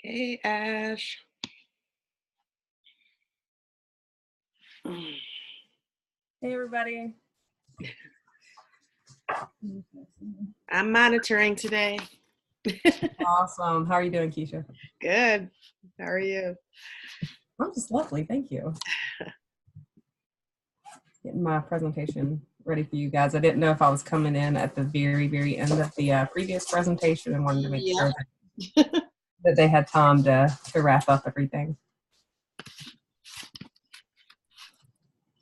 Hey, Ash. Hey, everybody. I'm monitoring today. Awesome. How are you doing, Keisha? Good. How are you? I'm just lovely. Thank you. Getting my presentation ready for you guys. I didn't know if I was coming in at the very, very end of the previous presentation and wanted to make sure that they had time to wrap up everything.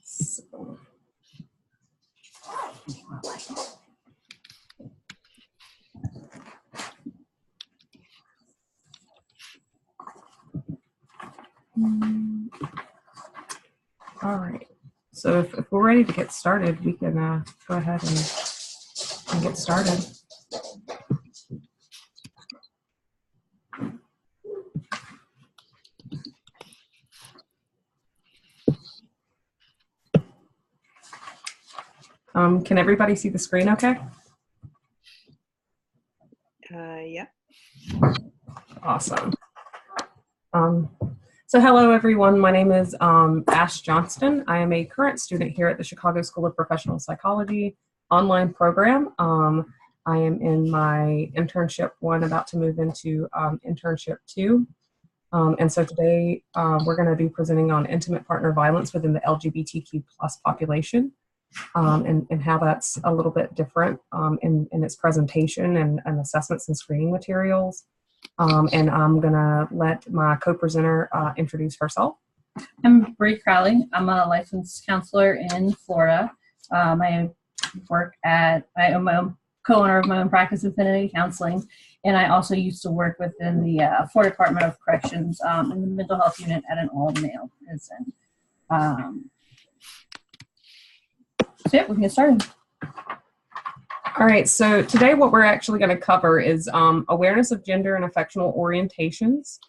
So. All right. So if we're ready to get started, we can go ahead and get started. Can everybody see the screen okay? Yeah. Awesome. So hello, everyone. My name is Ash Johnston. I am a current student here at the Chicago School of Professional Psychology online program. I am in my internship 1, about to move into internship 2. And so today we're going to be presenting on intimate partner violence within the LGBTQ plus population. And how that's a little bit different in its presentation and assessments and screening materials. And I'm going to let my co-presenter introduce herself. I'm Breanna Crowley. I'm a licensed counselor in Florida. I am a co-owner of my own practice, Affinity Counseling, and I also used to work within the Florida Department of Corrections in the mental health unit at an all-male prison. So yeah, we can get started. All right, so today what we're actually going to cover is awareness of gender and affectional orientations,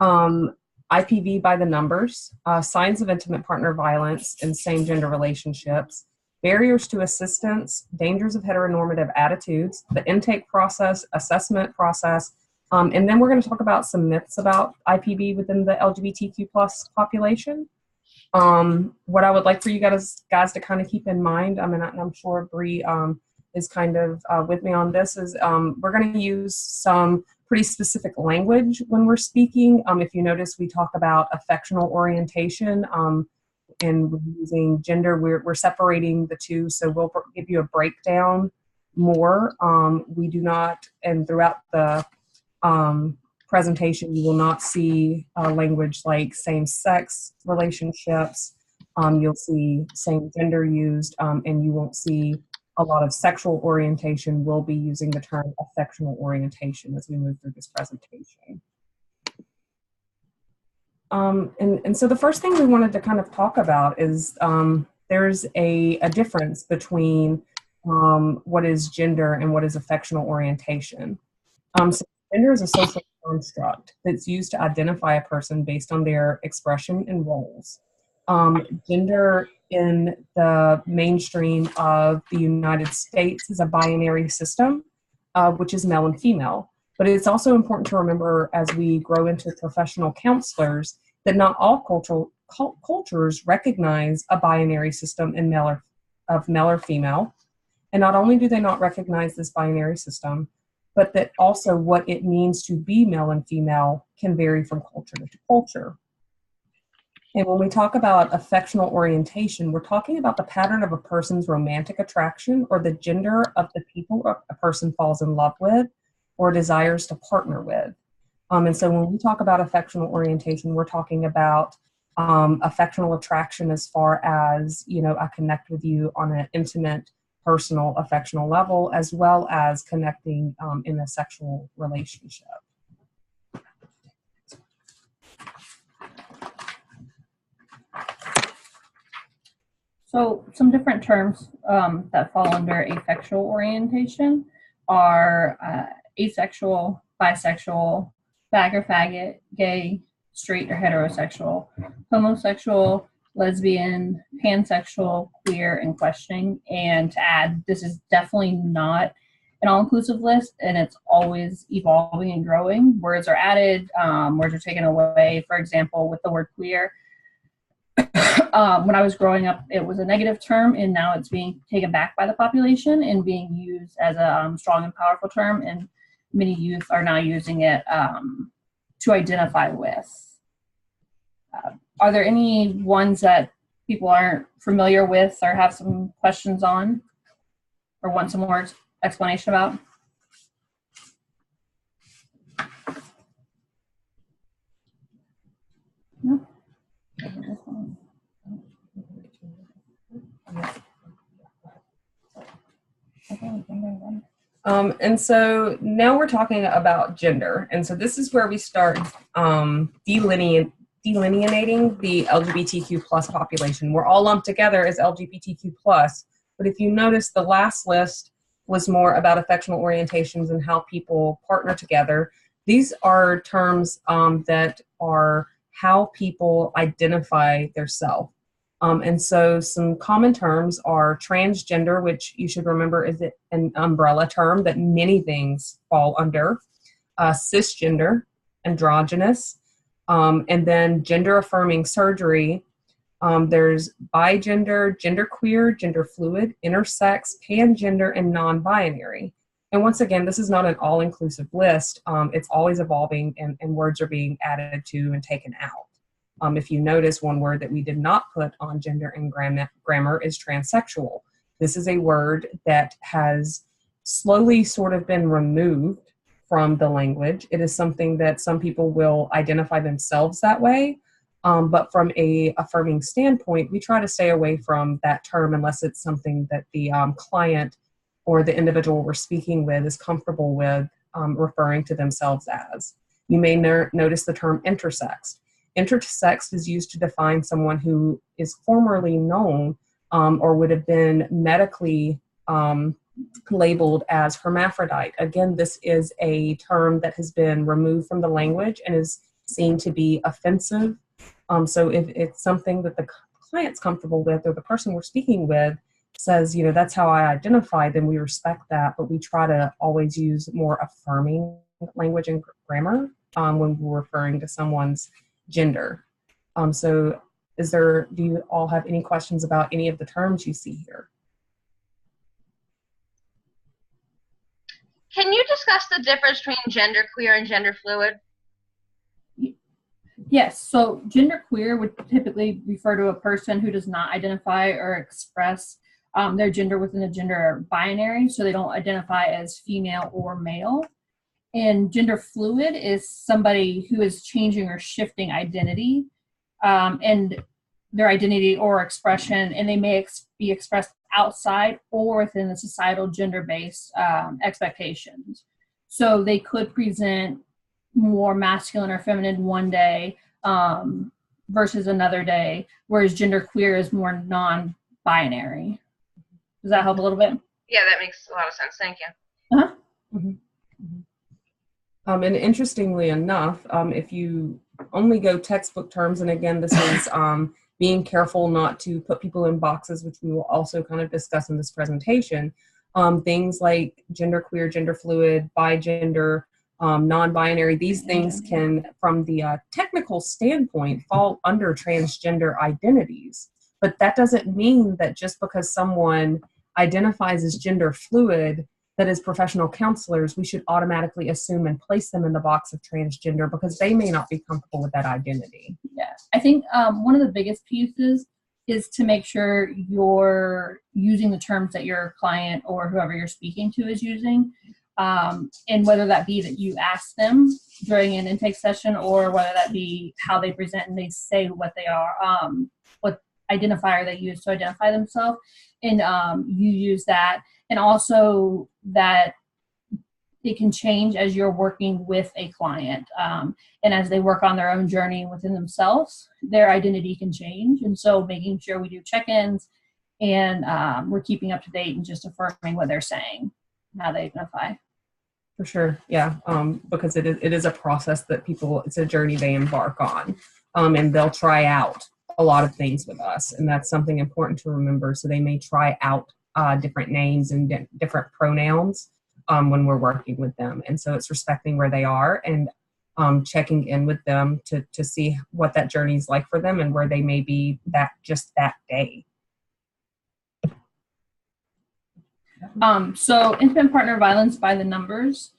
IPV by the numbers, signs of intimate partner violence and same-gender relationships, barriers to assistance, dangers of heteronormative attitudes, the intake process, assessment process, and then we're going to talk about some myths about IPV within the LGBTQ plus population. What I would like for you guys to kind of keep in mind, I mean, I'm sure Bree is kind of with me on this, is we're going to use some pretty specific language when we're speaking. If you notice, we talk about affectional orientation and we're using gender. We're separating the two, so we'll give you a breakdown more. We do not, and throughout the presentation, you will not see language like same-sex relationships. You'll see same gender used, and you won't see a lot of sexual orientation. We'll be using the term affectional orientation as we move through this presentation. And so the first thing we wanted to kind of talk about is there's a difference between what is gender and what is affectional orientation. So gender is a social construct that's used to identify a person based on their expression and roles. Gender in the mainstream of the United States is a binary system, which is male and female. But it's also important to remember as we grow into professional counselors that not all cultures recognize a binary system in male or female. And not only do they not recognize this binary system, but that also what it means to be male and female can vary from culture to culture. And when we talk about affectional orientation, we're talking about the pattern of a person's romantic attraction or the gender of the people a person falls in love with or desires to partner with. And so when we talk about affectional orientation, we're talking about affectional attraction as far as, I connect with you on an intimate, personal, affectional level, as well as connecting in a sexual relationship. So some different terms that fall under affectional orientation are asexual, bisexual, fag or faggot, gay, straight or heterosexual, homosexual, lesbian, pansexual, queer, and questioning. And to add, this is definitely not an all-inclusive list, and it's always evolving and growing. Words are added, words are taken away. For example, with the word queer, when I was growing up, it was a negative term, and now it's being taken back by the population and being used as a strong and powerful term, and many youth are now using it to identify with. Are there any ones that people aren't familiar with or have some questions on or want some more explanation about? No? And so now we're talking about gender. And so this is where we start delineating the LGBTQ plus population. We're all lumped together as LGBTQ plus, but if you notice, the last list was more about affectional orientations and how people partner together. These are terms that are how people identify their self. And so some common terms are transgender, which you should remember is an umbrella term that many things fall under, cisgender, androgynous, and then gender-affirming surgery. There's bigender, genderqueer, gender fluid, intersex, pangender, and non-binary. And once again, this is not an all-inclusive list. It's always evolving, and words are being added to and taken out. If you notice, one word that we did not put on gender and grammar is transsexual. This is a word that has slowly sort of been removed from the language. It is something that some people will identify themselves that way, but from a affirming standpoint, we try to stay away from that term unless it's something that the client or the individual we're speaking with is comfortable with referring to themselves as. You may notice the term intersex. Intersex is used to define someone who is formerly known or would have been medically labeled as hermaphrodite. Again, this is a term that has been removed from the language and is seen to be offensive. So if it's something that the client's comfortable with or the person we're speaking with says, you know, that's how I identify, then we respect that, but we try to always use more affirming language and grammar when we're referring to someone's gender. So do you all have any questions about any of the terms you see here? Can you discuss the difference between genderqueer and gender fluid? Yes, so genderqueer would typically refer to a person who does not identify or express their gender within a gender binary, so they don't identify as female or male. And gender fluid is somebody who is changing or shifting identity and their identity or expression, and they may be expressed outside or within the societal gender-based expectations. So they could present more masculine or feminine one day versus another day, whereas genderqueer is more non-binary. Does that help a little bit? Yeah, that makes a lot of sense. Thank you. Uh-huh. Mm-hmm. And interestingly enough, if you only go textbook terms, and again, this is being careful not to put people in boxes, which we will also kind of discuss in this presentation, things like genderqueer, gender fluid, bigender, non-binary, these things can, from the technical standpoint, fall under transgender identities. But that doesn't mean that just because someone identifies as gender fluid, that as professional counselors, we should automatically assume and place them in the box of transgender because they may not be comfortable with that identity. Yeah, I think one of the biggest pieces is to make sure you're using the terms that your client or whoever you're speaking to is using, and whether that be that you ask them during an intake session or whether that be how they present and they say what they are, what identifier they use to identify themselves, and you use that. And also that it can change as you're working with a client. And as they work on their own journey within themselves, their identity can change. And so making sure we do check-ins and we're keeping up to date and just affirming what they're saying, how they identify. For sure, yeah, because it is a process that it's a journey they embark on. And they'll try out a lot of things with us. And that's something important to remember. So they may try out different names and different pronouns when we're working with them. And so it's respecting where they are and checking in with them to see what that journey is like for them and where they may be that day. So intimate partner violence by the numbers,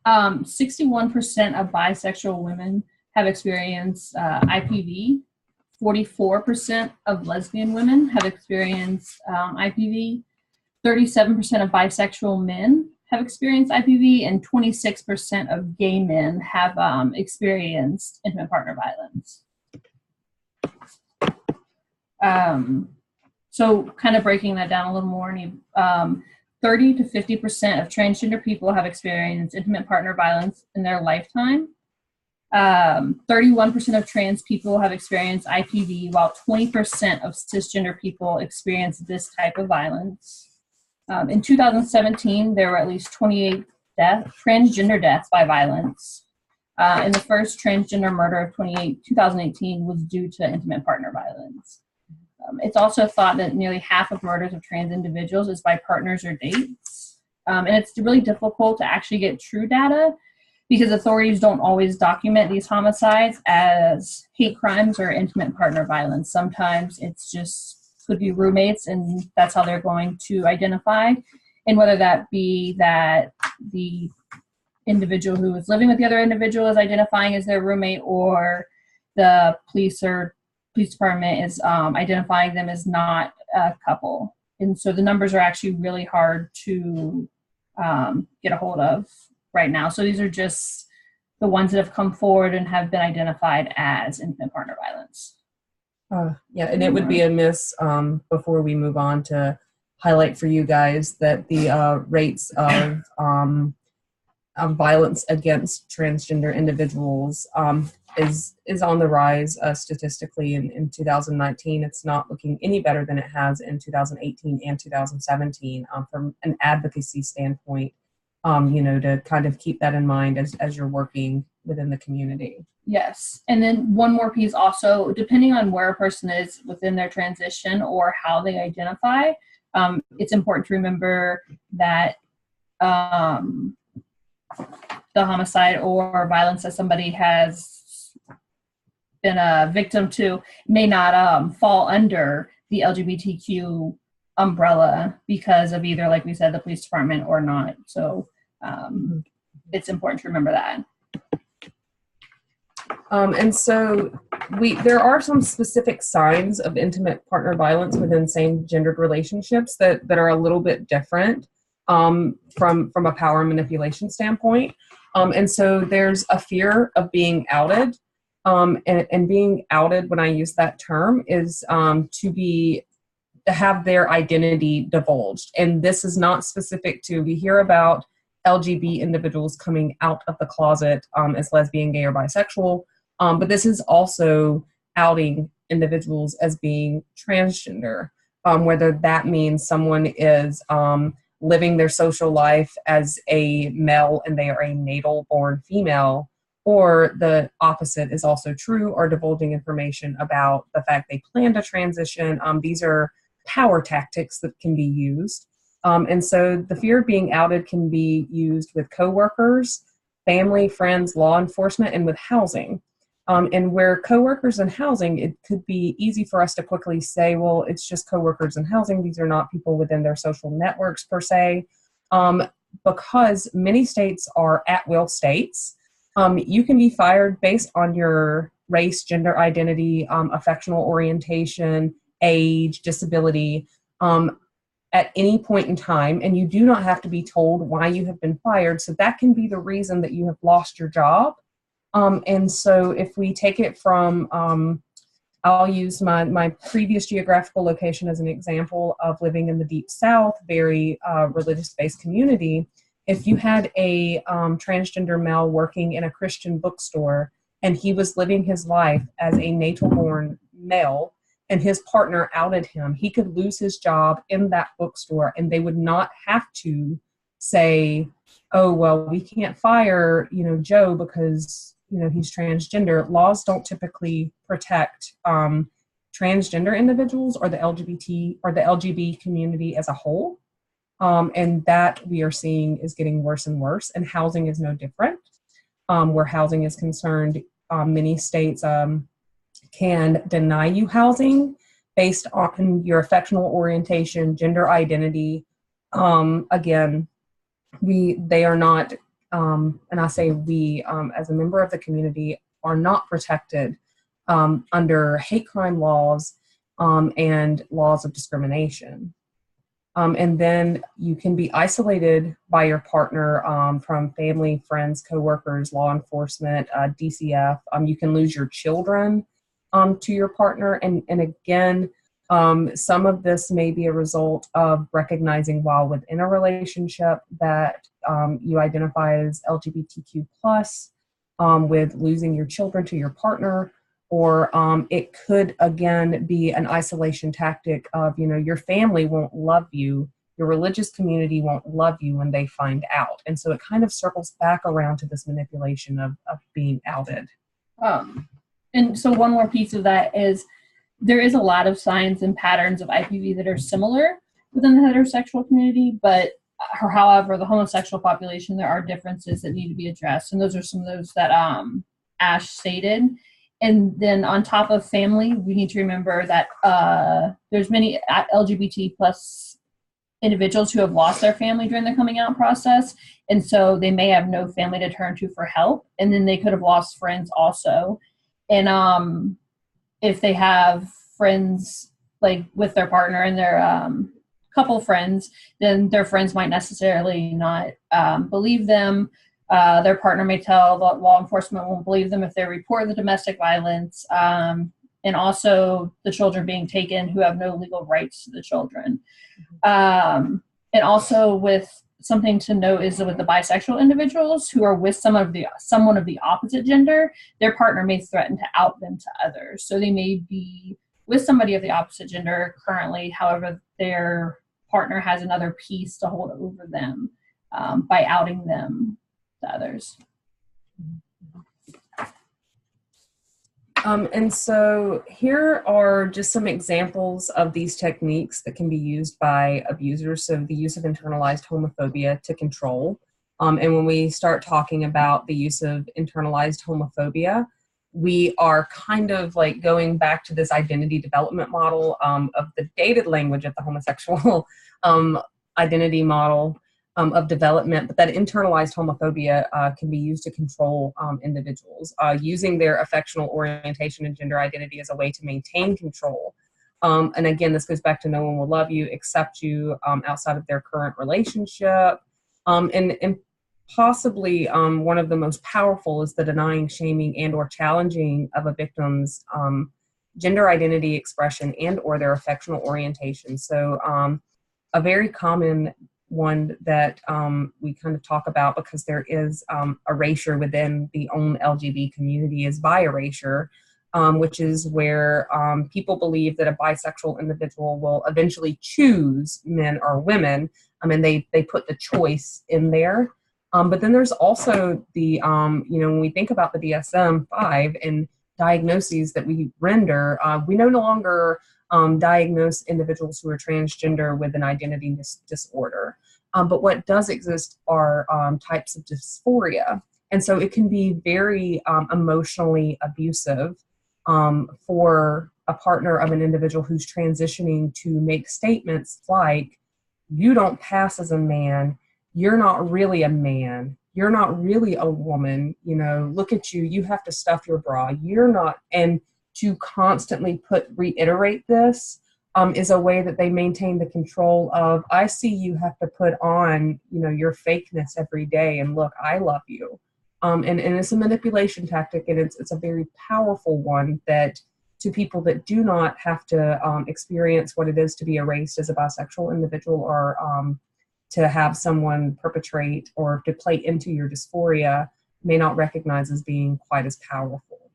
61% of bisexual women have experienced IPV. 44% of lesbian women have experienced IPV. 37% of bisexual men have experienced IPV, and 26% of gay men have experienced intimate partner violence. So kind of breaking that down a little more, 30 to 50% of transgender people have experienced intimate partner violence in their lifetime. 31% of trans people have experienced IPV, while 20% of cisgender people experience this type of violence. In 2017, there were at least 28 transgender deaths by violence. And the first transgender murder of 2018 was due to intimate partner violence. It's also thought that nearly half of murders of trans individuals is by partners or dates. And it's really difficult to actually get true data because authorities don't always document these homicides as hate crimes or intimate partner violence. Sometimes it's just could be roommates, and that's how they're going to identify. And whether that be that the individual who is living with the other individual is identifying as their roommate, or the police department is identifying them as not a couple. And so the numbers are actually really hard to get a hold of right now. So these are just the ones that have come forward and have been identified as intimate partner violence. Yeah, and it would be amiss before we move on to highlight for you guys that the rates of violence against transgender individuals is on the rise statistically in 2019. It's not looking any better than it has in 2018 and 2017 from an advocacy standpoint, to kind of keep that in mind as you're working within the community. Yes. And then one more piece also, depending on where a person is within their transition or how they identify, it's important to remember that the homicide or violence that somebody has been a victim to may not fall under the LGBTQ umbrella because of either, like we said, the police department or not. So it's important to remember that. And so there are some specific signs of intimate partner violence within same-gendered relationships that are a little bit different from a power manipulation standpoint. And so there's a fear of being outed. And being outed, when I use that term, is to have their identity divulged. And this is not specific to, we hear about LGBT individuals coming out of the closet as lesbian, gay, or bisexual. But this is also outing individuals as being transgender, whether that means someone is living their social life as a male and they are a natal-born female, or the opposite is also true, or divulging information about the fact they plan to transition. These are power tactics that can be used. And so the fear of being outed can be used with coworkers, family, friends, law enforcement, and with housing. And where coworkers and housing, it could be easy for us to quickly say, well, it's just coworkers and housing. These are not people within their social networks per se, because many states are at-will states. You can be fired based on your race, gender identity, affectional orientation, age, disability, at any point in time, and you do not have to be told why you have been fired. So that can be the reason that you have lost your job. And so if we take it from, I'll use my previous geographical location as an example of living in the Deep South, very religious-based community. If you had a transgender male working in a Christian bookstore and he was living his life as a natal-born male and his partner outed him, he could lose his job in that bookstore, and they would not have to say, oh, well, we can't fire, Joe because, he's transgender. Laws don't typically protect transgender individuals or the LGBT or the LGB community as a whole. And that we are seeing is getting worse and worse, and housing is no different. Where housing is concerned, many states can deny you housing based on your affectional orientation, gender identity. Again, they are not, and I say we, as a member of the community, are not protected under hate crime laws and laws of discrimination. And then you can be isolated by your partner from family, friends, coworkers, law enforcement, DCF. You can lose your children to your partner. And again, some of this may be a result of recognizing while within a relationship that you identify as LGBTQ plus, with losing your children to your partner. Or it could, again, be an isolation tactic of, your family won't love you, your religious community won't love you when they find out. And so it kind of circles back around to this manipulation of being outed. And so one more piece of that is there is a lot of signs and patterns of IPV that are similar within the heterosexual community, but however, the homosexual population, there are differences that need to be addressed. And those are some of those that Ash stated. And then on top of family, we need to remember that there's many LGBT plus individuals who have lost their family during the coming out process. And so they may have no family to turn to for help. And then they could have lost friends also. And if they have friends like with their partner and their couple friends, then their friends might necessarily not believe them. Their partner may tell the law enforcement won't believe them if they report the domestic violence, and also the children being taken who have no legal rights to the children. And also with something to note is that with the bisexual individuals who are with someone of the opposite gender, their partner may threaten to out them to others. So they may be with somebody of the opposite gender currently, however, their partner has another piece to hold over them by outing them to others. And so here are just some examples of these techniques that can be used by abusers. So the use of internalized homophobia to control. And when we start talking about the use of internalized homophobia, we are kind of like going back to this identity development model of the dated language of the homosexual identity model of development, but that internalized homophobia can be used to control individuals, using their affectional orientation and gender identity as a way to maintain control. And again, this goes back to no one will love you, accept you outside of their current relationship. And possibly one of the most powerful is the denying, shaming, and or challenging of a victim's gender identity expression and or their affectional orientation. So a very common one that we kind of talk about, because there is erasure within the own LGBT community, is bi erasure, which is where people believe that a bisexual individual will eventually choose men or women. And they put the choice in there. But then there's also the, when we think about the DSM-5 and diagnoses that we render, we no longer diagnose individuals who are transgender with an identity disorder. But what does exist are types of dysphoria. And so it can be very emotionally abusive for a partner of an individual who's transitioning to make statements like, you don't pass as a man, you're not really a man, you're not really a woman, look at you, you have to stuff your bra, you're not, and to constantly reiterate this is a way that they maintain the control of, I see you have to put on, your fakeness every day, and look, I love you. And it's a manipulation tactic, and it's a very powerful one that to people that do not have to experience what it is to be erased as a bisexual individual, or to have someone perpetrate or to play into your dysphoria, may not recognize as being quite as powerful.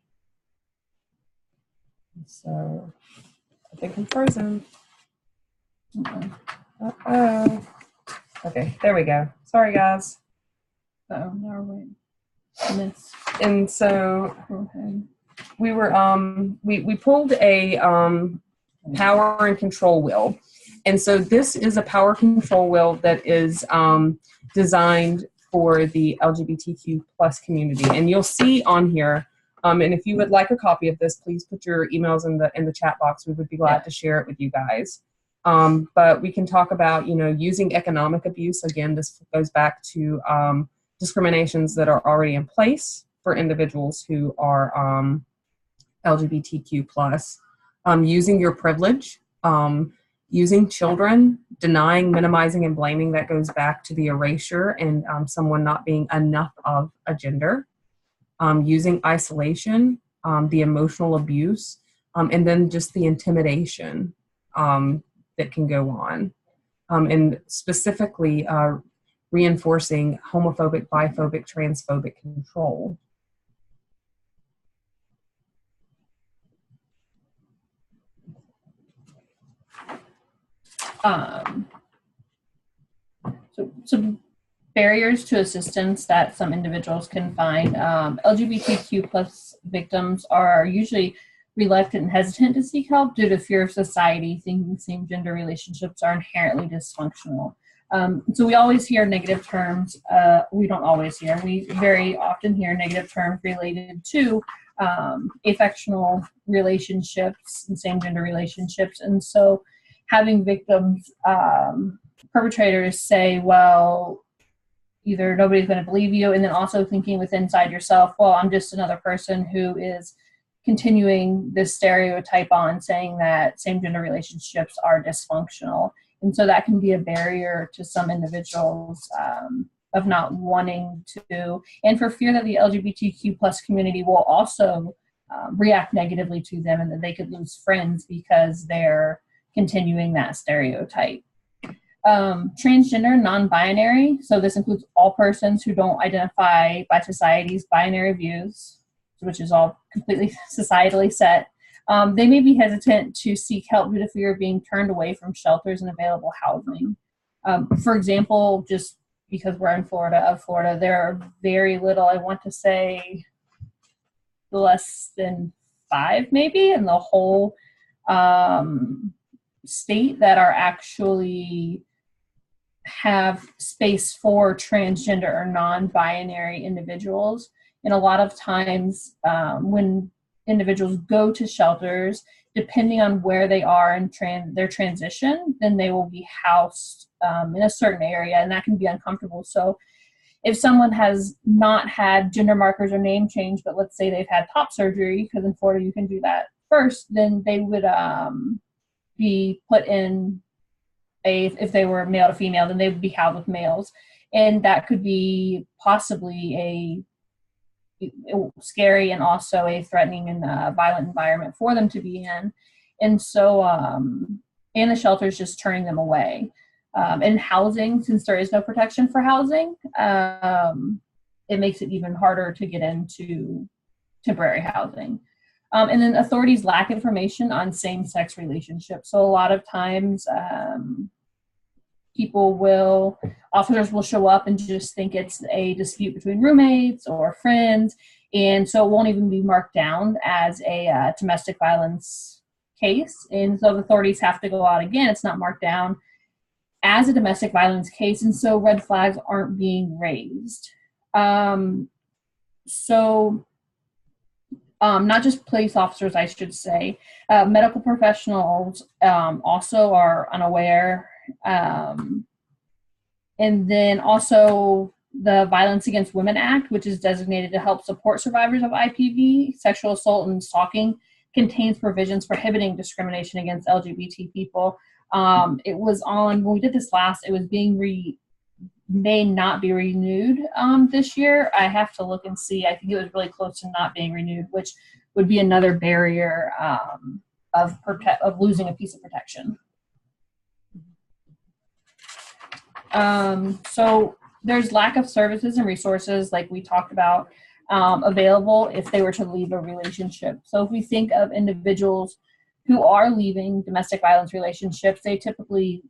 So I think I'm frozen. Uh-oh. Okay, there we go. Sorry, guys. Oh, no, wait. And so Okay. we were we pulled a power and control wheel, And so this is a power control wheel that is designed for the LGBTQ plus community. And you'll see on here, and if you would like a copy of this, please put your emails in the chat box. We would be glad to share it with you guys. But we can talk about, using economic abuse. Again, this goes back to discriminations that are already in place for individuals who are LGBTQ plus, using your privilege, using children, denying, minimizing, and blaming. That goes back to the erasure and someone not being enough of a gender, using isolation, the emotional abuse, and then just the intimidation that can go on, and specifically reinforcing homophobic, biphobic, transphobic control. So some barriers to assistance that some individuals can find. LGBTQ plus victims are usually reluctant and hesitant to seek help due to fear of society, thinking same-gender relationships are inherently dysfunctional. So we always hear negative terms. We don't always hear. We very often hear negative terms related to affectional relationships and same-gender relationships. And so having victims, perpetrators say, well, either nobody's going to believe you, and then also thinking within inside yourself, well, I'm just another person who is continuing this stereotype on saying that same-gender relationships are dysfunctional. And so that can be a barrier to some individuals of not wanting to, and for fear that the LGBTQ plus community will also react negatively to them and that they could lose friends because they're continuing that stereotype. Transgender, non-binary, so this includes all persons who don't identify by society's binary views, which is all completely societally set. They may be hesitant to seek help due to fear of being turned away from shelters and available housing. For example, just because we're in Florida, there are very little, I want to say less than 5 maybe in the whole state that are actually have space for transgender or non-binary individuals. And a lot of times when individuals go to shelters, depending on where they are in their transition, then they will be housed in a certain area, and that can be uncomfortable. So if someone has not had gender markers or name change, but let's say they've had top surgery, because in Florida you can do that first, then they would be put in if they were male to female, then they would be housed with males. And that could be possibly a scary and also a threatening and violent environment for them to be in. And so, and the shelter is just turning them away. And housing, since there is no protection for housing, it makes it even harder to get into temporary housing. And then authorities lack information on same-sex relationships. So a lot of times officers will show up and just think it's a dispute between roommates or friends. And so it won't even be marked down as a domestic violence case. And so the authorities have to go out again. It's not marked down as a domestic violence case. And so red flags aren't being raised. Not just police officers, I should say. Medical professionals also are unaware. And then also the Violence Against Women Act, which is designated to help support survivors of IPV, sexual assault, and stalking, contains provisions prohibiting discrimination against LGBT people. It was on, when we did this last, it was may not be renewed this year. I have to look and see. I think it was really close to not being renewed, which would be another barrier of losing a piece of protection. So there's lack of services and resources, like we talked about, available if they were to leave a relationship. So if we think of individuals who are leaving domestic violence relationships, they typically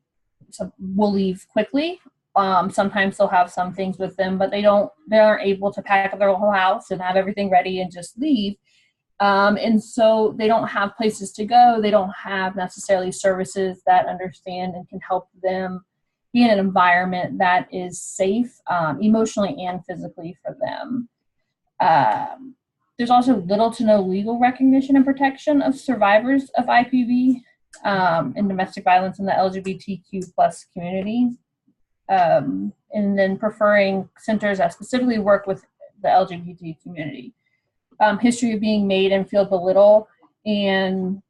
will leave quickly. Sometimes they'll have some things with them, but they aren't able to pack up their whole house and have everything ready and just leave. And so they don't have places to go. They don't have necessarily services that understand and can help them be in an environment that is safe, emotionally and physically for them. There's also little to no legal recognition and protection of survivors of IPV and domestic violence in the LGBTQ plus community. And then preferring centers that specifically work with the LGBT community. History of being made and feel belittled and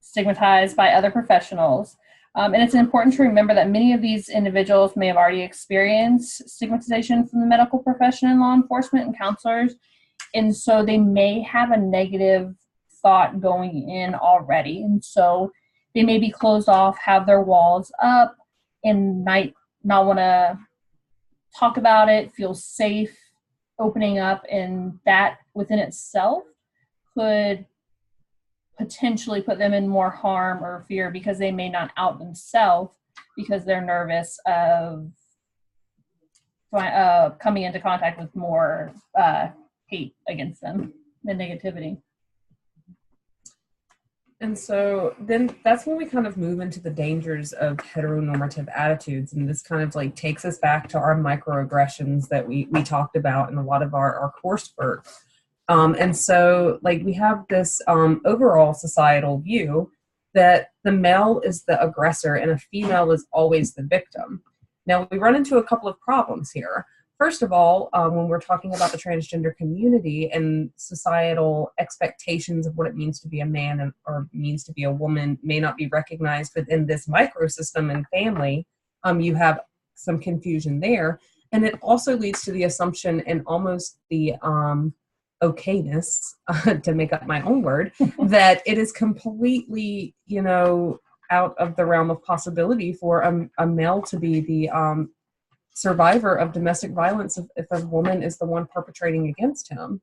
stigmatized by other professionals. And it's important to remember that many of these individuals may have already experienced stigmatization from the medical profession and law enforcement and counselors. And so they may have a negative thought going in already. And so they may be closed off, have their walls up, and might not want to talk about it, feel safe opening up, and that within itself could potentially put them in more harm or fear because they may not out themselves because they're nervous of coming into contact with more hate against them and negativity. And so then that's when we kind of move into the dangers of heteronormative attitudes. And this kind of like takes us back to our microaggressions that we talked about in a lot of our coursework. And so like we have this overall societal view that the male is the aggressor and a female is always the victim. Now we run into a couple of problems here. First of all, when we're talking about the transgender community and societal expectations of what it means to be a man or means to be a woman may not be recognized within this microsystem and family, you have some confusion there. And it also leads to the assumption and almost the okayness, to make up my own word, that it is completely, out of the realm of possibility for a male to be the survivor of domestic violence if a woman is the one perpetrating against him.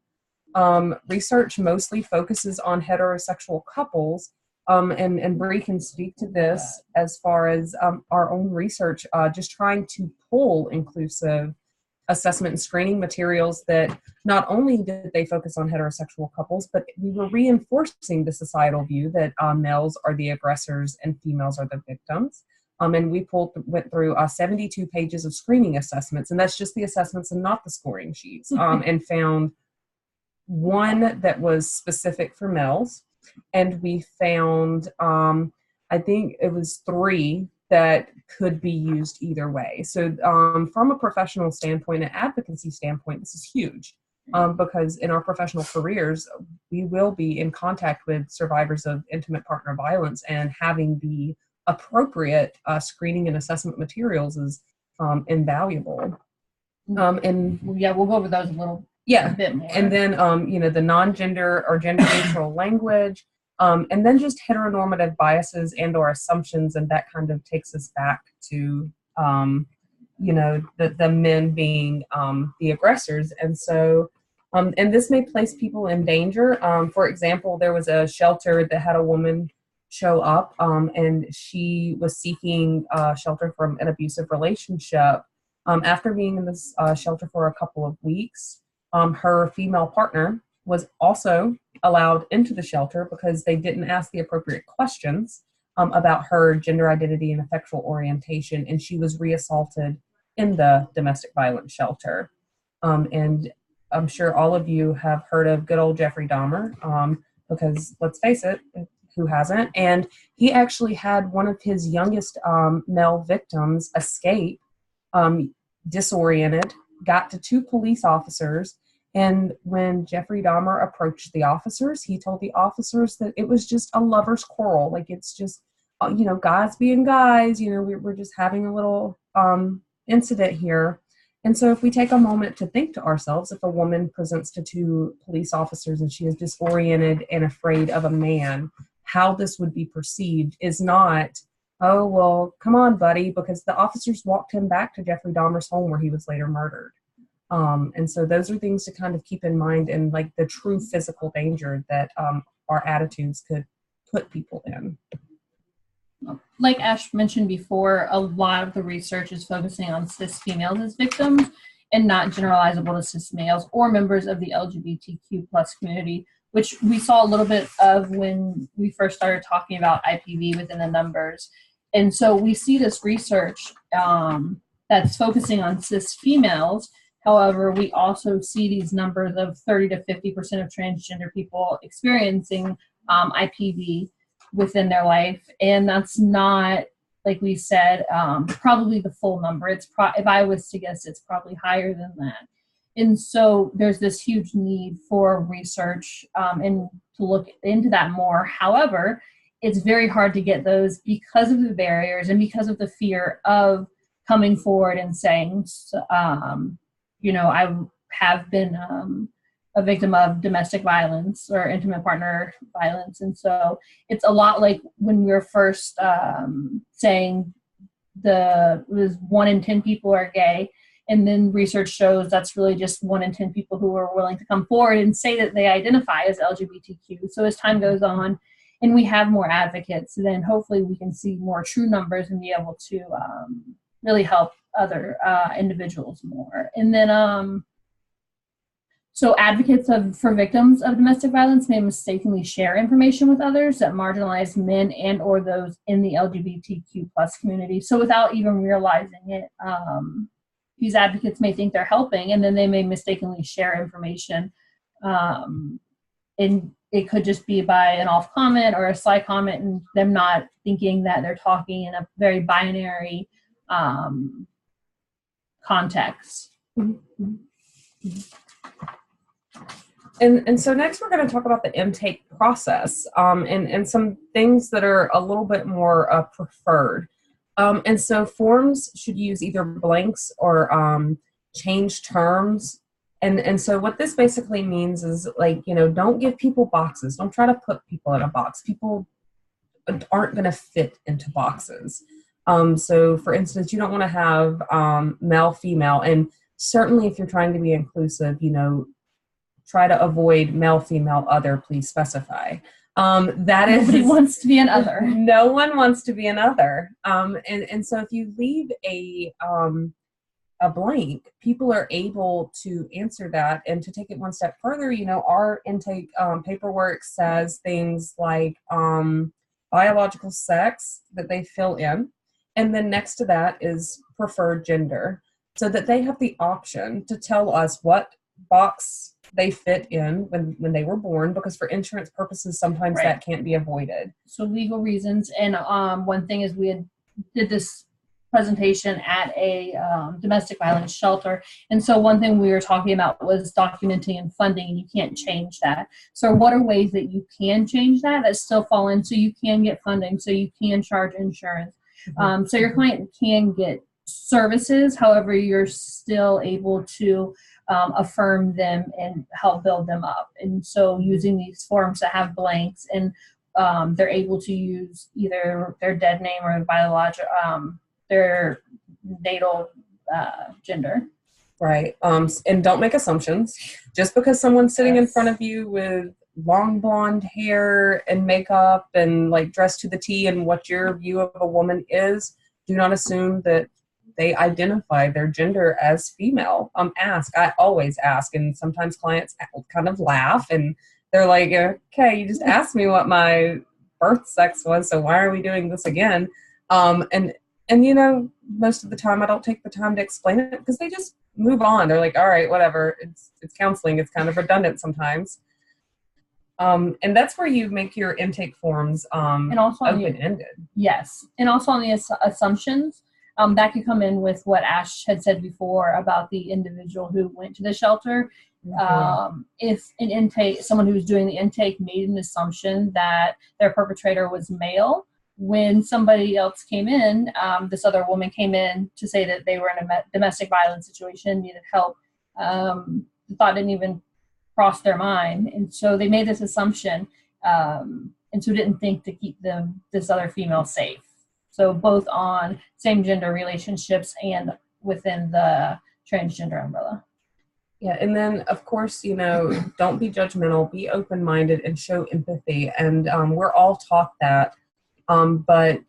Research mostly focuses on heterosexual couples, and Bree can speak to this as far as our own research, just trying to pull inclusive assessment and screening materials that not only did they focus on heterosexual couples, but we were reinforcing the societal view that males are the aggressors and females are the victims. And we went through 72 pages of screening assessments, and that's just the assessments and not the scoring sheets, and found one that was specific for males, and we found, I think it was 3 that could be used either way. So from a professional standpoint, an advocacy standpoint, this is huge, because in our professional careers, we will be in contact with survivors of intimate partner violence, and having the appropriate screening and assessment materials is invaluable. And yeah, we'll go over those a bit more. And then the non-gender or gender neutral language, and then just heteronormative biases and or assumptions, and that kind of takes us back to the men being the aggressors. And so and this may place people in danger. For example, there was a shelter that had a woman show up, and she was seeking shelter from an abusive relationship. After being in this shelter for a couple of weeks, her female partner was also allowed into the shelter because they didn't ask the appropriate questions about her gender identity and sexual orientation, and she was reassaulted in the domestic violence shelter. And I'm sure all of you have heard of good old Jeffrey Dahmer, because let's face it, who hasn't? And he actually had one of his youngest male victims escape, disoriented, got to 2 police officers, and when Jeffrey Dahmer approached the officers, he told the officers that it was just a lover's quarrel. Like, it's just, guys being guys, we're just having a little incident here. And so if we take a moment to think to ourselves, if a woman presents to 2 police officers and she is disoriented and afraid of a man, how this would be perceived is not, oh, well, come on, buddy, because the officers walked him back to Jeffrey Dahmer's home where he was later murdered. And so those are things to kind of keep in mind, and like the true physical danger that our attitudes could put people in. Like Ash mentioned before, a lot of the research is focusing on cis females as victims and not generalizable to cis males or members of the LGBTQ plus community, which we saw a little bit of when we first started talking about IPV within the numbers. And so we see this research that's focusing on cis females. However, we also see these numbers of 30 to 50% of transgender people experiencing IPV within their life. And that's not, like we said, probably the full number. It's if I was to guess, it's probably higher than that. And so there's this huge need for research and to look into that more. However, it's very hard to get those because of the barriers and because of the fear of coming forward and saying, I have been a victim of domestic violence or intimate partner violence. And so it's a lot like when we were first saying it was 1 in 10 people are gay. And then research shows that's really just 1 in 10 people who are willing to come forward and say that they identify as LGBTQ. So as time goes on and we have more advocates, then hopefully we can see more true numbers and be able to really help other individuals more. And then, so advocates for victims of domestic violence may mistakenly share information with others that marginalize men and or those in the LGBTQ plus community. So without even realizing it, these advocates may think they're helping, and then they may mistakenly share information. And it could just be by an off comment or a sly comment, and them not thinking that they're talking in a very binary context. Mm-hmm. And so next we're going to talk about the intake process and some things that are a little bit more preferred. And so forms should use either blanks or change terms. And so what this basically means is, like, don't give people boxes. Don't try to put people in a box. People aren't going to fit into boxes. So for instance, you don't want to have male, female, and certainly if you're trying to be inclusive, try to avoid male, female, other, please specify. Nobody wants to be an other. No one wants to be an other. And so if you leave a blank, people are able to answer that. And to take it one step further, our intake paperwork says things like biological sex that they fill in. And then next to that is preferred gender, so that they have the option to tell us what box they fit in when they were born, because for insurance purposes, sometimes Right. that can't be avoided. So legal reasons. And one thing is we did this presentation at a domestic violence shelter. And so one thing we were talking about was documenting and funding, and you can't change that. So what are ways that you can change that still fall in, so you can get funding, so you can charge insurance. Mm-hmm. So your client can get services, however, you're still able to affirm them and help build them up. And so using these forms that have blanks, and they're able to use either their dead name or their natal gender. Right. And don't make assumptions. Just because someone's sitting in front of you with long blonde hair and makeup and like dressed to the T and what your view of a woman is, do not assume that they identify their gender as female. I always ask, and sometimes clients kind of laugh and they're like, okay, you just asked me what my birth sex was, so why are we doing this again? And most of the time I don't take the time to explain it because they just move on. They're like, all right, whatever. It's counseling. It's kind of redundant sometimes. And that's where you make your intake forms and also open-ended. Yes. And also on the assumptions, that could come in with what Ash had said before about the individual who went to the shelter. Mm-hmm. If someone who was doing the intake made an assumption that their perpetrator was male, when somebody else came in, this other woman came in to say that they were in a domestic violence situation, needed help, the thought didn't even cross their mind. And so they made this assumption, and so didn't think to keep this other female safe. So both on same gender relationships and within the transgender umbrella. Yeah, and then of course, don't be judgmental, be open-minded and show empathy. And we're all taught that. But,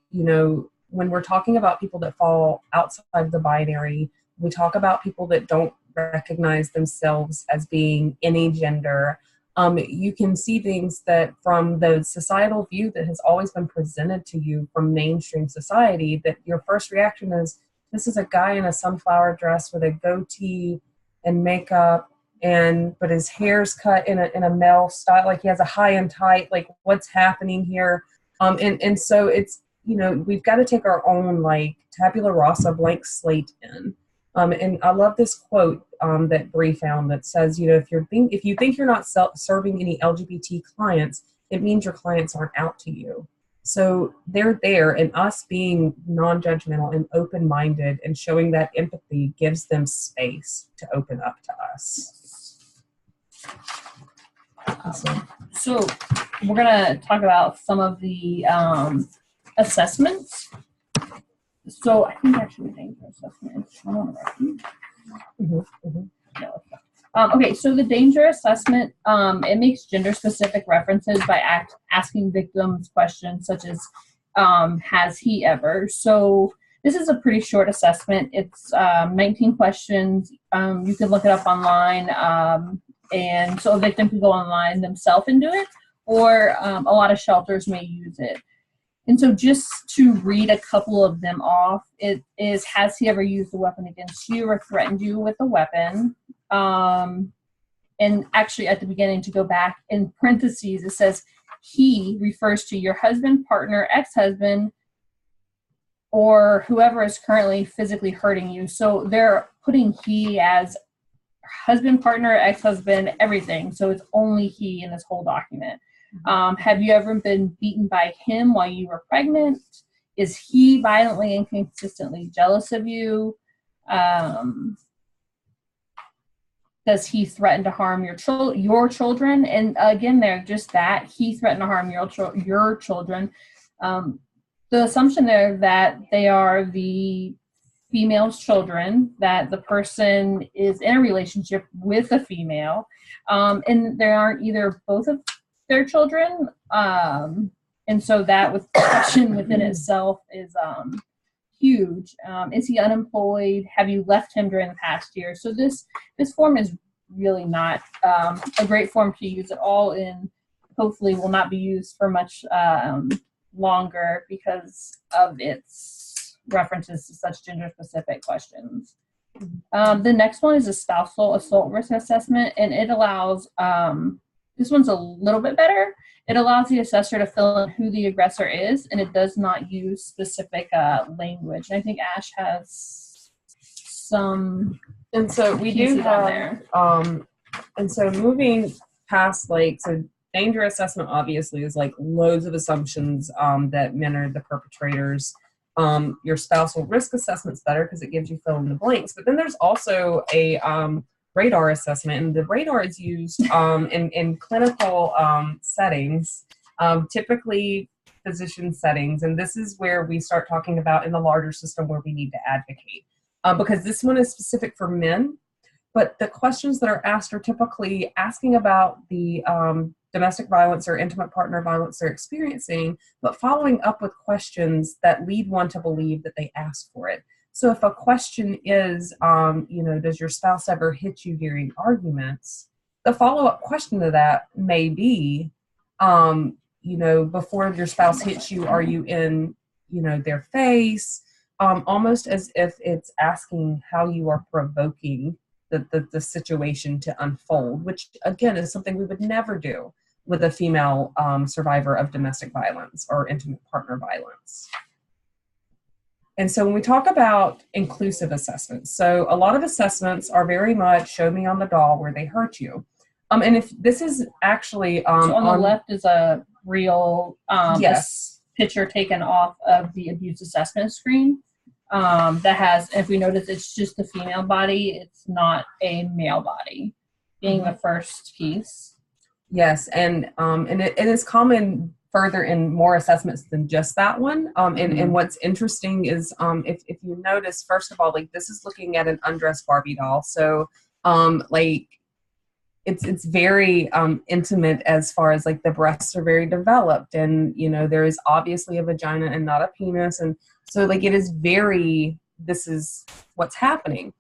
when we're talking about people that fall outside the binary, we talk about people that don't recognize themselves as being any gender. you can see things that from the societal view that has always been presented to you from mainstream society, that your first reaction is, this is a guy in a sunflower dress with a goatee and makeup, but his hair's cut in a male style, like he has a high and tight, like what's happening here? And so it's, we've got to take our own like tabula rasa, blank slate in. And I love this quote that Bree found that says, if you think you're not serving any LGBT clients, it means your clients aren't out to you. So they're there, and us being non-judgmental and open-minded and showing that empathy gives them space to open up to us. So we're going to talk about some of the assessments. So I think actually the danger assessment is one of them. Okay, so the danger assessment, it makes gender-specific references by asking victims questions such as, has he ever? So this is a pretty short assessment. It's 19 questions. You can look it up online, and so a victim can go online themselves and do it, or a lot of shelters may use it. And so just to read a couple of them off, it is, has he ever used a weapon against you or threatened you with a weapon? And actually at the beginning, to go back in parentheses, it says he refers to your husband, partner, ex-husband, or whoever is currently physically hurting you. So they're putting he as husband, partner, ex-husband, everything. So it's only he in this whole document. Have you ever been beaten by him while you were pregnant? Is he violently and consistently jealous of you? Does he threaten to harm your children? And again, they're just that. He threatened to harm your children. The assumption there that they are the female's children, that the person is in a relationship with a female, and they aren't either both of their children. And so that with question within itself is huge. Is he unemployed? Have you left him during the past year? So this form is really not a great form to use at all, and hopefully will not be used for much longer because of its references to such gender-specific questions. The next one is a spousal assault risk assessment, and it allows, this one's a little bit better. It allows the assessor to fill in who the aggressor is, and it does not use specific language. And I think Ash has some. And so we do have there. And so moving past, like, so danger assessment obviously is like loads of assumptions that men are the perpetrators. Your spousal risk assessment's better because it gives you fill in the blanks. But then there's also a radar assessment, and the radar is used in clinical settings, typically physician settings, and this is where we start talking about in the larger system where we need to advocate, because this one is specific for men, but the questions that are asked are typically asking about the domestic violence or intimate partner violence they're experiencing, but following up with questions that lead one to believe that they asked for it. So if a question is, does your spouse ever hit you during arguments? The follow-up question to that may be, before your spouse hits you, are you in, their face? Almost as if it's asking how you are provoking the situation to unfold, which again is something we would never do with a female survivor of domestic violence or intimate partner violence. And so when we talk about inclusive assessments, so a lot of assessments are very much show me on the doll where they hurt you. And if this is actually so on the left is a real yes picture taken off of the abuse assessment screen that has, if we notice, it's just the female body, it's not a male body, being the first piece. Yes, and it is common further in more assessments than just that one. And what's interesting is if you notice, first of all, like this is looking at an undressed Barbie doll. So it's very intimate as far as like the breasts are very developed, and there is obviously a vagina and not a penis, and so like it is very, this is what's happening.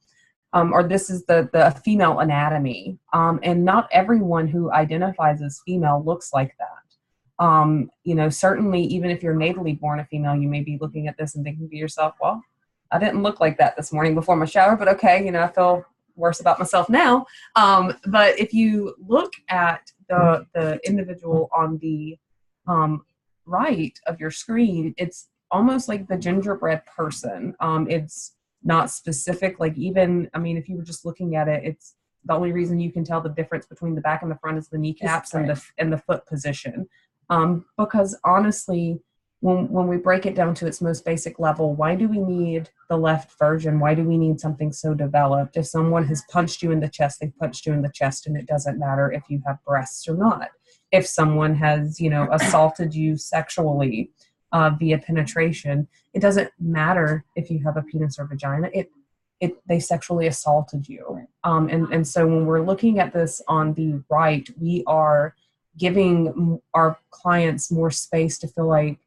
or this is the female anatomy. And not everyone who identifies as female looks like that. You know, certainly even if you're natally born a female, you may be looking at this and thinking to yourself, well, I didn't look like that this morning before my shower, but okay, you know, I feel worse about myself now. But if you look at the individual on the right of your screen, it's almost like the gingerbread person. It's not specific, like even, I mean, if you were just looking at it, it's the only reason you can tell the difference between the back and the front is the kneecaps and the foot position. Because honestly, when we break it down to its most basic level, why do we need the left version? Why do we need something so developed? If someone has punched you in the chest, they've punched you in the chest, and it doesn't matter if you have breasts or not. If someone has, you know, assaulted you sexually via penetration, it doesn't matter if you have a penis or vagina. They sexually assaulted you. And so when we're looking at this on the right, we are giving our clients more space to feel like,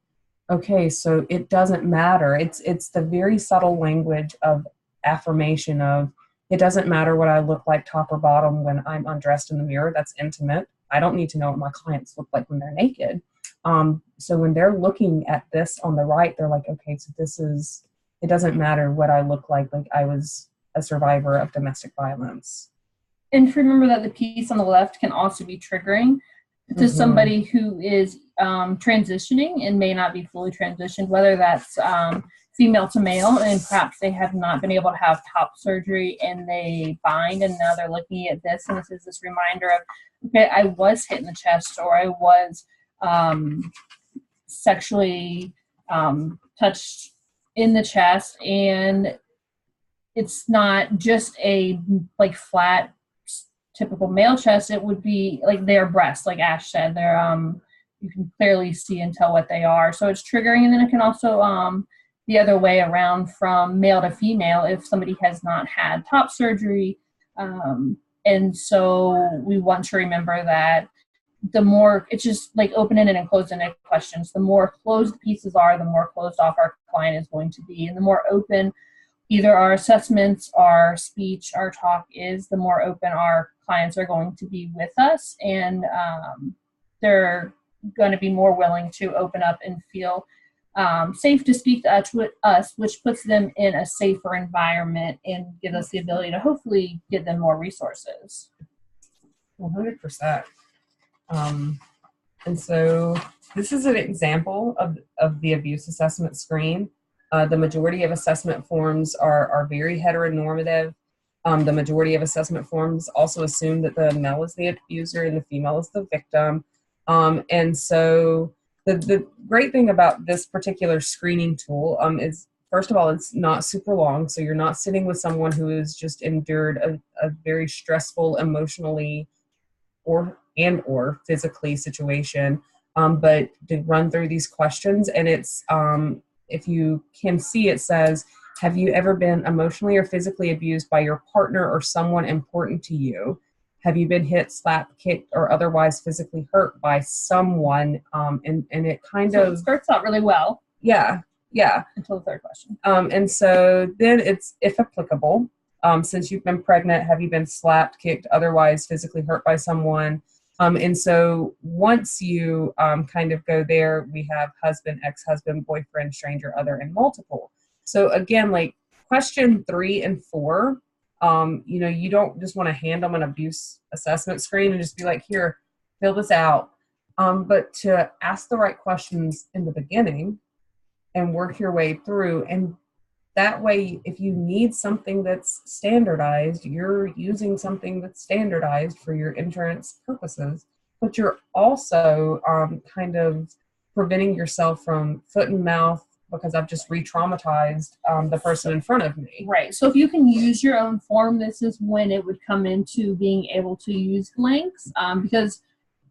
okay, so it doesn't matter. It's the very subtle language of affirmation of, it doesn't matter what I look like top or bottom when I'm undressed in the mirror. That's intimate. I don't need to know what my clients look like when they're naked. So when they're looking at this on the right, they're like, okay, so it doesn't matter what I look like I was a survivor of domestic violence. And remember that the piece on the left can also be triggering to somebody who is transitioning and may not be fully transitioned, whether that's female to male, and perhaps they have not been able to have top surgery and they bind, and now they're looking at this, and this is this reminder of, okay, I was hit in the chest, or I was sexually touched in the chest, and it's not just a like flat typical male chest. It would be like their breasts, like Ash said, they're you can clearly see and tell what they are, so it's triggering. And then it can also the other way around, from male to female, if somebody has not had top surgery. And so we want to remember that the more, it's just like open-ended and closed-ended questions. The more closed the pieces are, the more closed off our client is going to be. And the more open either our assessments, our speech, our talk is, the more open our clients are going to be with us. And they're going to be more willing to open up and feel safe to speak to us, which puts them in a safer environment and gives us the ability to hopefully give them more resources. 100%. And so this is an example of the abuse assessment screen. The majority of assessment forms are very heteronormative. The majority of assessment forms also assume that the male is the abuser and the female is the victim. And so the great thing about this particular screening tool is, first of all, it's not super long. So you're not sitting with someone who has just endured a very stressful emotionally or physically situation, but to run through these questions. And it's, if you can see, it says, have you ever been emotionally or physically abused by your partner or someone important to you? Have you been hit, slapped, kicked, or otherwise physically hurt by someone? And it kind of it starts out really well. Yeah. Until the third question. And so then it's, if applicable, since you've been pregnant, have you been slapped, kicked, otherwise physically hurt by someone? And so once you kind of go there, we have husband, ex-husband, boyfriend, stranger, other, and multiple. So again, like question 3 and 4, you don't just want to hand them an abuse assessment screen and just be like, here, fill this out. But to ask the right questions in the beginning and work your way through. And that way, if you need something that's standardized, you're using something that's standardized for your insurance purposes, but you're also kind of preventing yourself from foot and mouth because I've just re-traumatized the person in front of me. Right. So if you can use your own form, this is when it would come into being able to use blanks, because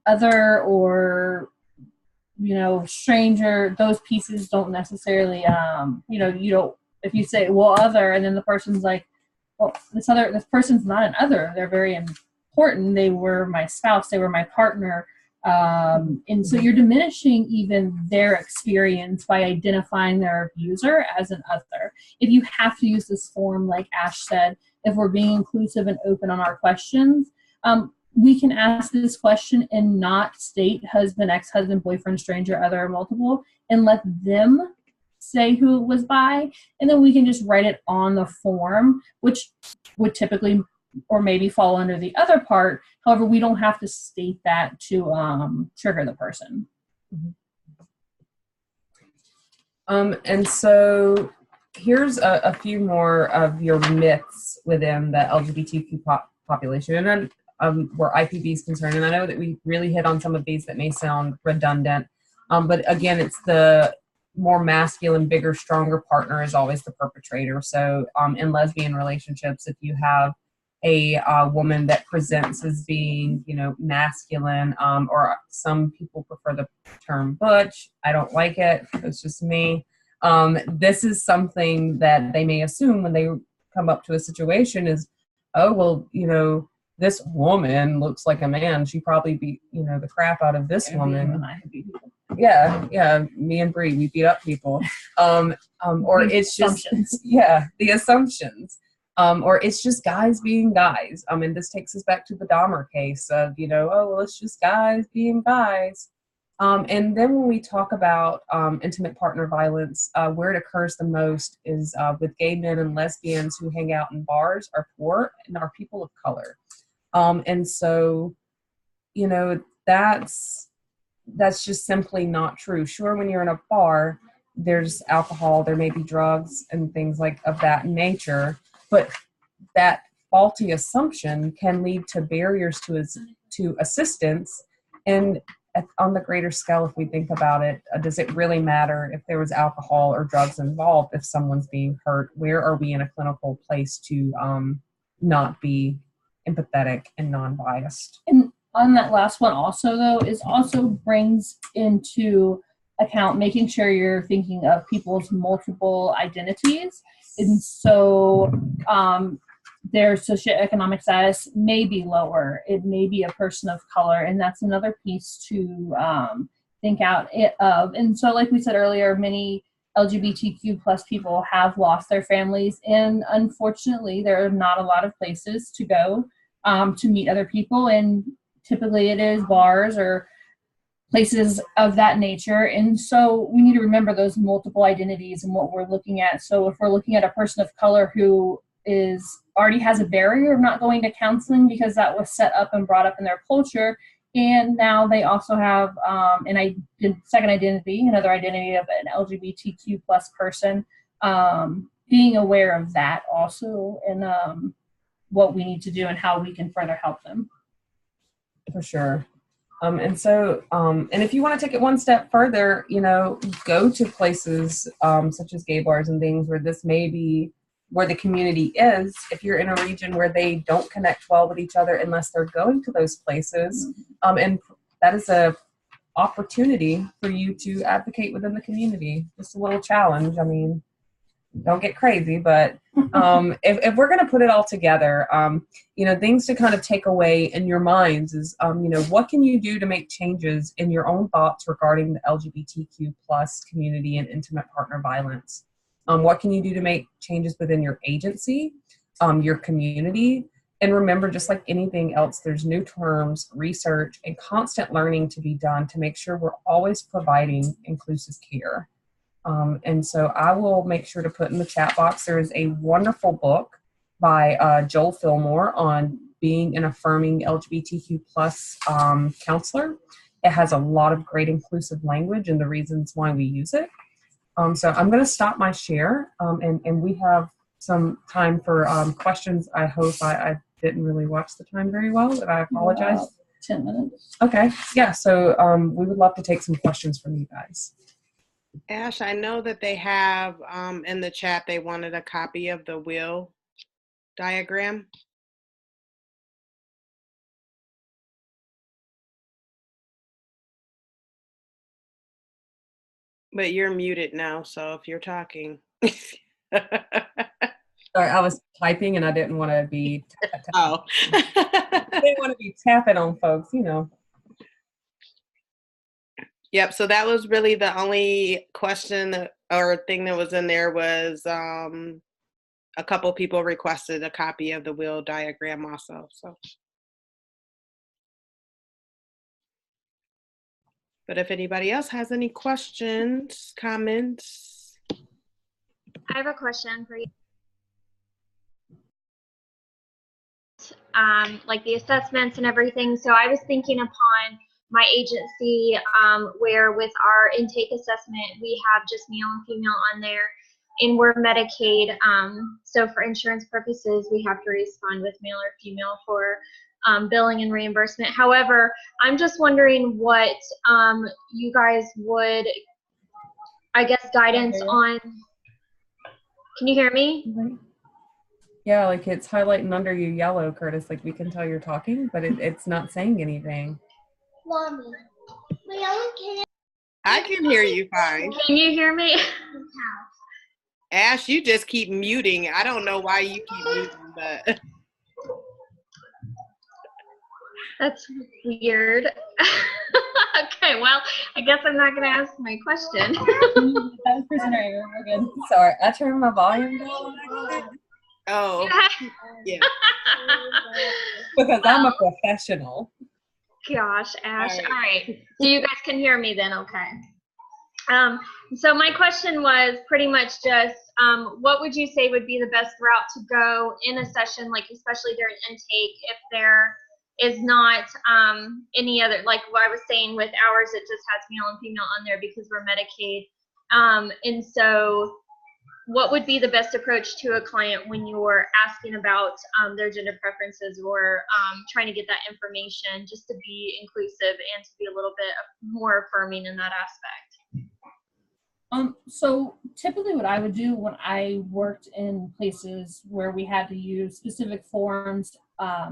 other or stranger, those pieces don't necessarily, you don't. If you say, well, other, and then the person's like, well, this person's not an other. They're very important. They were my spouse. They were my partner. And so you're diminishing even their experience by identifying their abuser as an other. If you have to use this form, like Ash said, if we're being inclusive and open on our questions, we can ask this question and not state husband, ex-husband, boyfriend, stranger, other, or multiple, and let them say who it was by, and then we can just write it on the form, which would typically or maybe fall under the other part. However, we don't have to state that to trigger the person. And so here's a few more of your myths within the LGBTQ population, and then where IPV is concerned. And I know that we really hit on some of these that may sound redundant, but again, it's the more masculine, bigger, stronger partner is always the perpetrator. So in lesbian relationships, if you have a woman that presents as being, masculine, or some people prefer the term butch. I don't like it. It's just me. This is something that they may assume when they come up to a situation is, oh, well, this woman looks like a man. She probably beat, the crap out of this woman. Yeah. Me and Bree, we beat up people. Or it's just, the assumptions. Or it's just guys being guys. And this takes us back to the Dahmer case of, oh, well, it's just guys being guys. And then when we talk about intimate partner violence, where it occurs the most is with gay men and lesbians who hang out in bars, are poor, and are people of color. And so, that's just simply not true. Sure, when you're in a bar, there's alcohol, there may be drugs and things like of that nature, but that faulty assumption can lead to barriers to assistance. And on the greater scale, if we think about it, does it really matter if there was alcohol or drugs involved if someone's being hurt? Where are we in a clinical place to not be empathetic and non-biased? And on that last one also, though, is also brings into account making sure you're thinking of people's multiple identities. And so their socioeconomic status may be lower. It may be a person of color, and that's another piece to think out of. And so, like we said earlier, many LGBTQ plus people have lost their families, and unfortunately, there are not a lot of places to go to meet other people, and typically it is bars or places of that nature. And so we need to remember those multiple identities and what we're looking at. So if we're looking at a person of color who already has a barrier of not going to counseling because that was set up and brought up in their culture, and now they also have second identity, another identity of an LGBTQ plus person, being aware of that also, and what we need to do and how we can further help them. For sure. And so, and if you want to take it one step further, go to places such as gay bars and things where this may be where the community is. If you're in a region where they don't connect well with each other unless they're going to those places, and that is a opportunity for you to advocate within the community. Just a little challenge. I mean, don't get crazy, but if we're going to put it all together, things to kind of take away in your minds is, what can you do to make changes in your own thoughts regarding the LGBTQ plus community and intimate partner violence? What can you do to make changes within your agency, your community? And remember, just like anything else, there's new terms, research, and constant learning to be done to make sure we're always providing inclusive care. And so I will make sure to put in the chat box, there is a wonderful book by Joel Fillmore on being an affirming LGBTQ plus counselor. It has a lot of great inclusive language and the reasons why we use it. So I'm going to stop my share, and we have some time for questions. I hope I didn't really watch the time very well, but I apologize. About 10 minutes. Okay. Yeah. So we would love to take some questions from you guys. Ash, I know that they have in the chat, they wanted a copy of the wheel diagram. But you're muted now, so if you're talking. Sorry, I was typing and I didn't want to be Oh. I didn't want to be tapping on folks, Yep, so that was really the only question or thing that was in there was a couple people requested a copy of the will diagram also. So, but if anybody else has any questions, comments. I have a question for you. Like the assessments and everything. So I was thinking upon my agency, where with our intake assessment, we have just male and female on there, and we're Medicaid. So for insurance purposes, we have to respond with male or female for billing and reimbursement. However, I'm just wondering what you guys would, I guess, guidance on. Can you hear me? Yeah, like it's highlighting under you yellow, Curtis. Like we can tell you're talking, but it's not saying anything. Mommy, I can hear you fine. can you hear me? Ash, you just keep muting. I don't know why you keep muting, but That's weird. Okay, well, I guess I'm not gonna ask my question. That was prisoner error. We're good. Sorry, I turned my volume down oh, yeah. because I'm a professional. Gosh, Ash. All right. All right. So you guys can hear me then, okay. So my question was pretty much just, what would you say would be the best route to go in a session, like especially during intake, if there is not any other, like what I was saying with ours, it just has male and female on there because we're Medicaid. And so what would be the best approach to a client when you're asking about their gender preferences or trying to get that information, just to be inclusive and to be a little bit more affirming in that aspect? So typically what I would do when I worked in places where we had to use specific forms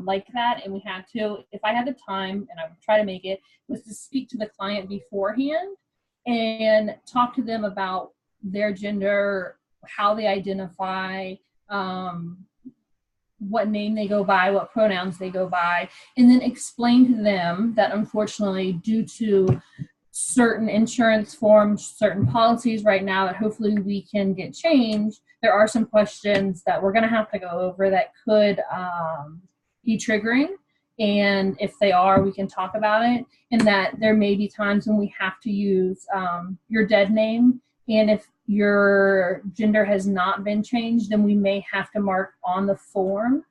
like that, and we had to, if I had the time, and I would try to make it, was to speak to the client beforehand and talk to them about their gender, how they identify, what name they go by, what pronouns they go by, and then explain to them that unfortunately due to certain insurance forms, certain policies right now that hopefully we can get changed, there are some questions that we're going to have to go over that could be triggering. And if they are, we can talk about it. And that there may be times when we have to use your dead name. And if your gender has not been changed, then we may have to mark on the form,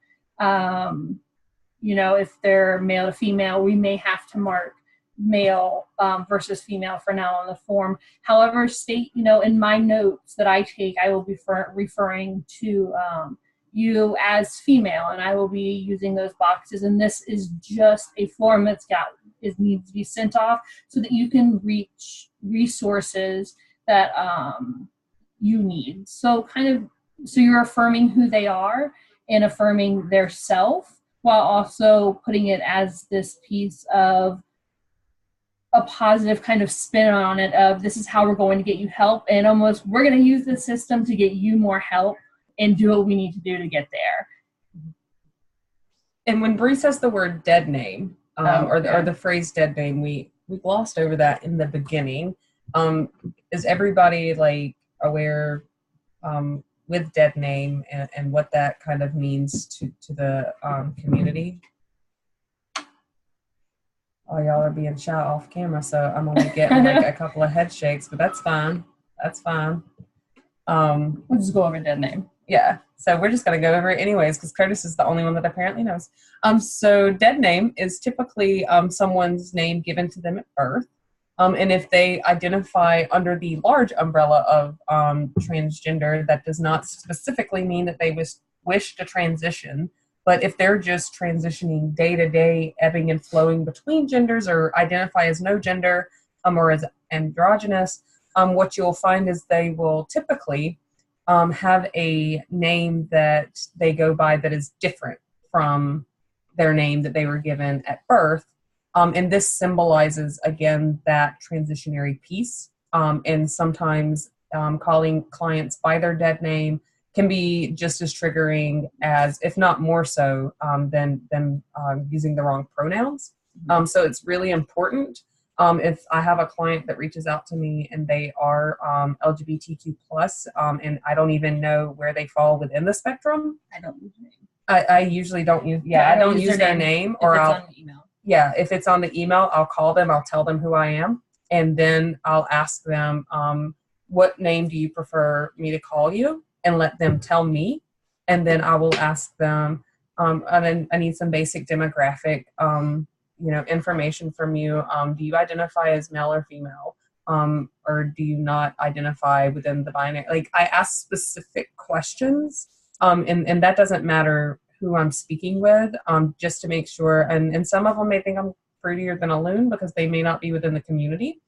if they're male to female, we may have to mark male versus female for now on the form. However, state, in my notes that I take, I will be referring to you as female, and I will be using those boxes. And this is just a form that's needs to be sent off so that you can reach resources that you need. So so you're affirming who they are and affirming their self, while also putting it as this piece of a positive kind of spin on it of this is how we're going to get you help, and almost we're going to use the system to get you more help and do what we need to do to get there. And when Bree says the word dead name, or the phrase dead name, we glossed over that in the beginning. Is everybody like aware with dead name and what that kind of means to the community? Oh, y'all are being shy off camera, so I'm only getting like a couple of head shakes, but that's fine. That's fine. We'll just go over dead name. Yeah, so we're just going to go over it anyways because Curtis is the only one that apparently knows. So dead name is typically someone's name given to them at birth. And if they identify under the large umbrella of transgender, that does not specifically mean that they wish to transition. But if they're just transitioning day to day, ebbing and flowing between genders, or identify as no gender or as androgynous, what you'll find is they will typically have a name that they go by that is different from their name that they were given at birth. And this symbolizes, again, that transitionary piece. And sometimes calling clients by their dead name can be just as triggering as, if not more so, than using the wrong pronouns. So it's really important If I have a client that reaches out to me and they are LGBTQ plus, and I don't even know where they fall within the spectrum, I don't use their name. I usually don't use. Yeah, I don't use their name, or if it's I'll. On the email. Yeah, if it's on the email, I'll call them. I'll tell them who I am, and then I'll ask them, what name do you prefer me to call you, and let them tell me, and then I will ask them. And I need some basic demographic, information from you. Do you identify as male or female, or do you not identify within the binary? Like, I ask specific questions, and that doesn't matter who I'm speaking with, just to make sure. And some of them may think I'm prettier than a loon because they may not be within the community.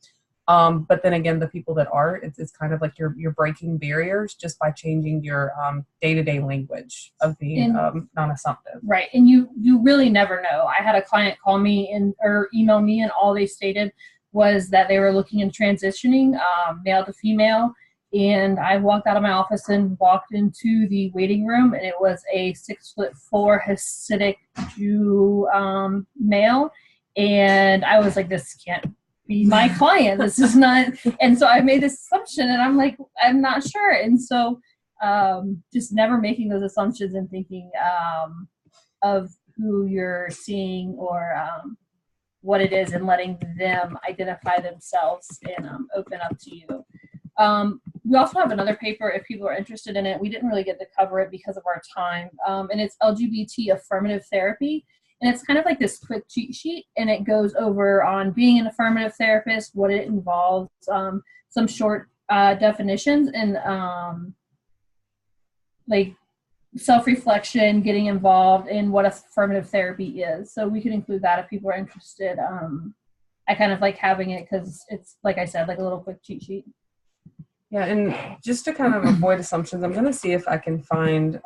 But then again, the people that are, it's kind of like you're breaking barriers just by changing your day-to-day language of being non-assumptive. Right, and you really never know. I had a client call me or email me, and all they stated was that they were looking in transitioning male to female. And I walked out of my office and walked into the waiting room, and it was a 6'4" Hasidic Jew male. And I was like, this can't be my client. This is not. And so I made this assumption, and I'm like, I'm not sure. And so just never making those assumptions and thinking of who you're seeing or what it is, and letting them identify themselves and open up to you. We also have another paper if people are interested in it. We didn't really get to cover it because of our time. And it's LGBT affirmative therapy. And it's kind of like this quick cheat sheet, and it goes over on being an affirmative therapist, what it involves, some short definitions, and like self-reflection, getting involved in what affirmative therapy is. So we could include that if people are interested. I kind of like having it because it's, like I said, like a little quick cheat sheet. Yeah, and just to kind of avoid assumptions, I'm going to see if I can find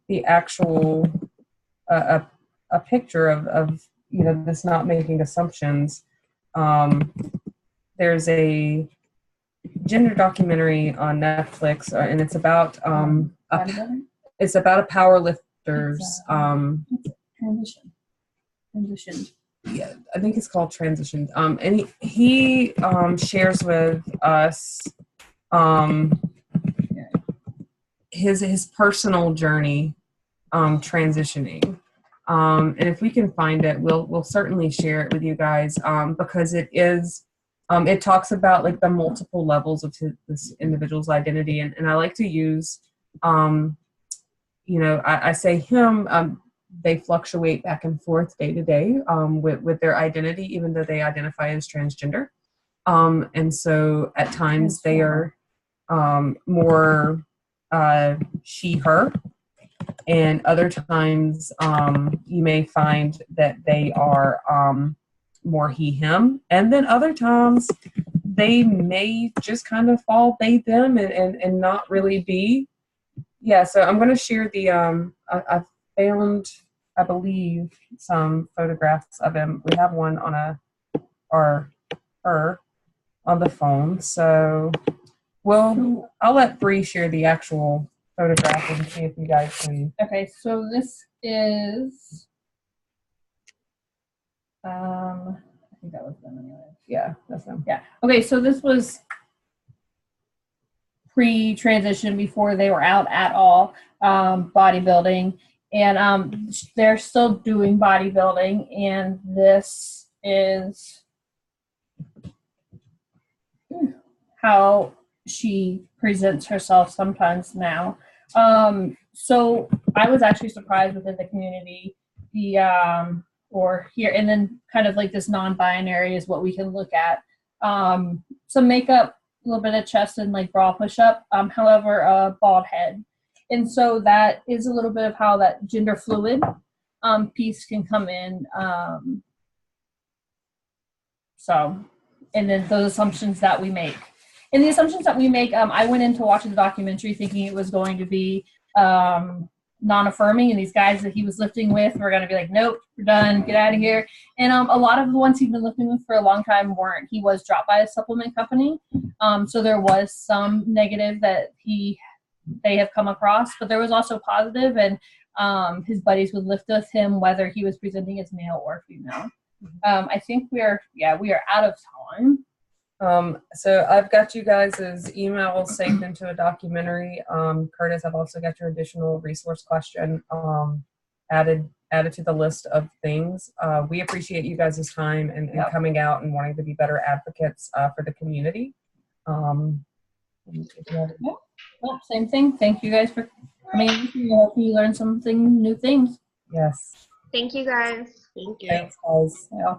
the actual a picture of this not making assumptions. There's a gender documentary on Netflix, and it's about a power lifter's transition. Yeah, I think it's called Transition. And he shares with us his personal journey transitioning. And if we can find it, we'll certainly share it with you guys, because it is it talks about like the multiple levels of this individual's identity, and I like to use I say him. They fluctuate back and forth day to day with their identity, even though they identify as transgender. And so at times they are more she, her. And other times you may find that they are more he, him. And then other times they may just kind of fall they, them and not really be. Yeah, so I'm going to share the, I found, I believe, some photographs of him. We have one on her on the phone. So I'll let Bree share the actual photograph and see if you guys can. Okay, so this is, I think that was them anyway. Yeah, that's them. Yeah. Okay, so this was pre-transition, before they were out at all, bodybuilding. And they're still doing bodybuilding, and this is how she presents herself sometimes now. So I was actually surprised within the community, or here, and then kind of like this non-binary is what we can look at. Some makeup, a little bit of chest and like bra push-up, however, a bald head. And so that is a little bit of how that gender fluid piece can come in. And then those assumptions that we make. And the assumptions that we make, I went into watching the documentary thinking it was going to be non-affirming, and these guys that he was lifting with were going to be like, nope, we're done, get out of here. And a lot of the ones he'd been lifting with for a long time weren't. He was dropped by a supplement company. So there was some negative that they have come across, but there was also positive, and his buddies would lift with him whether he was presenting as male or female. I think we are out of time. So I've got you guys' email saved into a documentary. Curtis, I've also got your additional resource question added to the list of things. We appreciate you guys' time and coming out and wanting to be better advocates for the community. Same thing. Thank you guys for coming in. I hope you learned something new things. Yes. Thank you guys. Thank you. Thanks, guys. Yeah.